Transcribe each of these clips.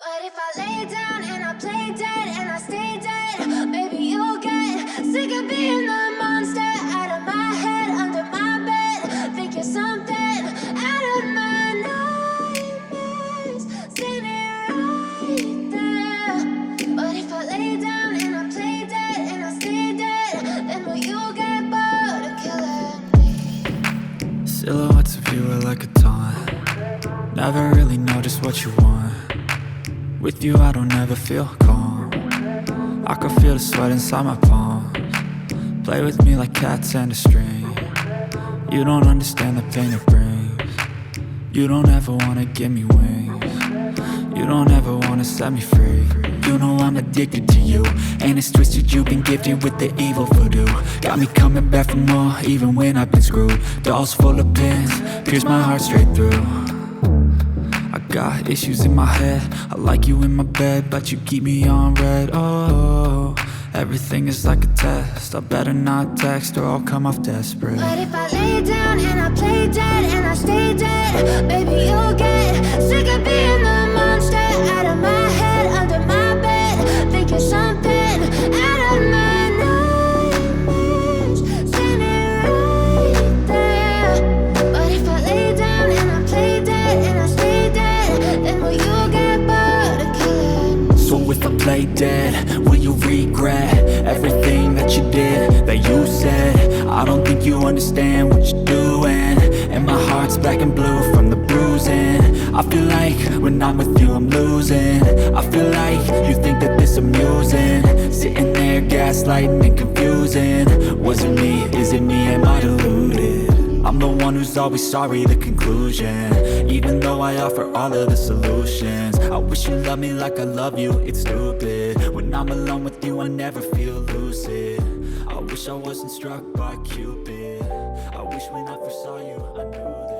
What if I lay down and I play dead and I stay dead? Baby, you'll get sick of being the monster out of my head, under my bed. Think you're something out of my nightmares, standing right there. But if I lay down and I play dead and I stay dead, then will you get bored of killing me? Silhouettes of you are like a taunt. Never really know just what you want. With you I don't ever feel calm. I can feel the sweat inside my palms. Play with me like cats and a string. You don't understand the pain it brings. You don't ever wanna give me wings. You don't ever wanna set me free. You know I'm addicted to you, and it's twisted you've been gifted with the evil voodoo. Got me coming back for more even when I've been screwed. Dolls full of pins, pierce my heart straight through. I got issues in my head, I like you in my bed, but you keep me on red. Oh, everything is like a test, I better not text or I'll come off desperate. But if I lay down and I play dead and I stay dead, baby, you'll get sick of being the monster out of my head, under my bed. Think you're something out of my nightmares, standing right there. But if I lay down and I play dead and I stay dead, then will you get bored of killing me? So if I play dead, will you regret everything that you did, that you said? I don't think you understand what you're doing, and my heart's black and blue from the bruising. I feel like when I'm with you I'm losing. I feel like you think that this amusing, sitting there gaslighting and confusing. Was it me? Is it me? Am I deluded? I'm the one who's always sorry, the conclusion. Even though I offer all of the solutions, I wish you loved me like I love you, it's stupid. When I'm alone with you I never feel lucid. I wish I wasn't struck by Cupid. I wish when I first saw you I knew this.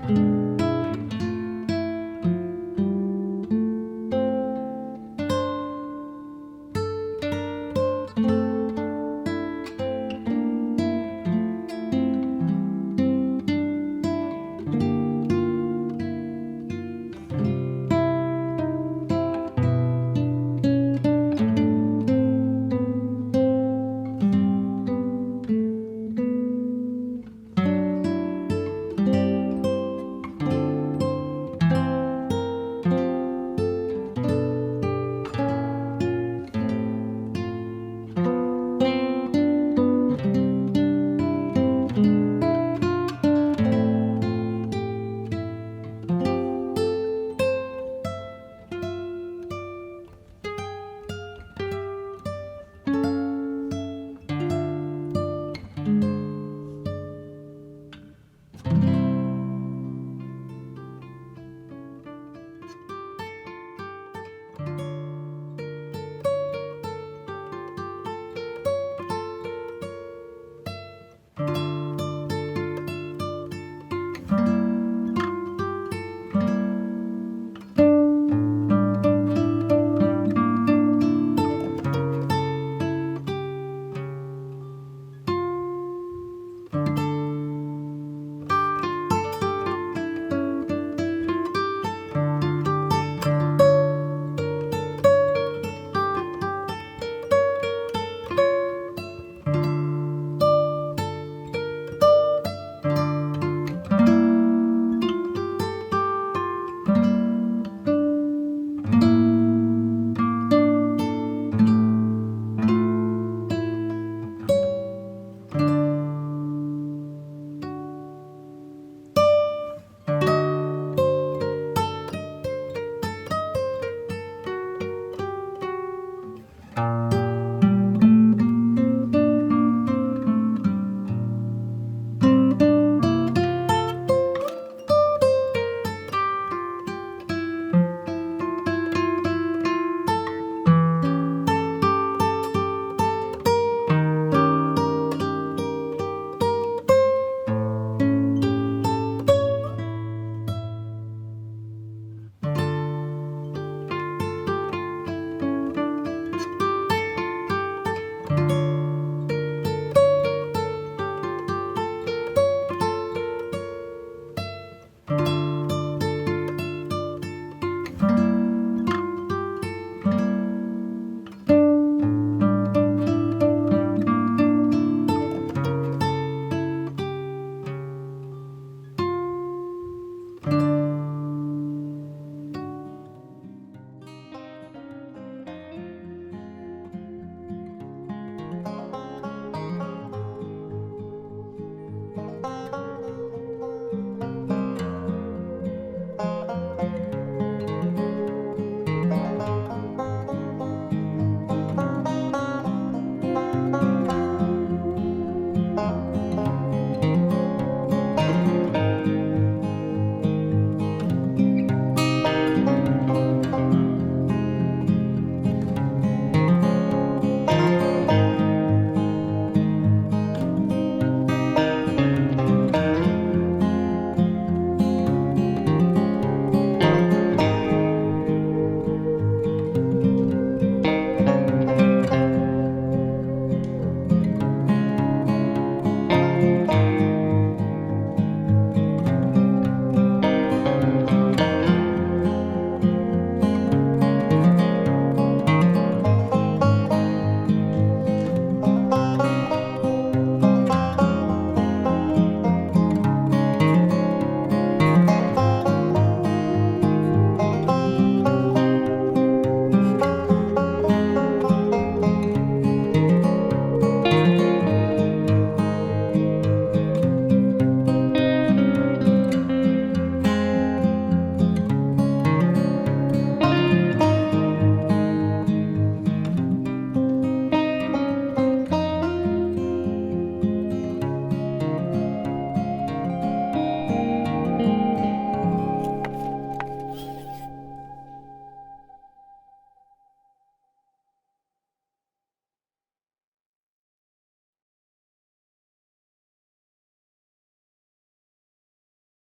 you.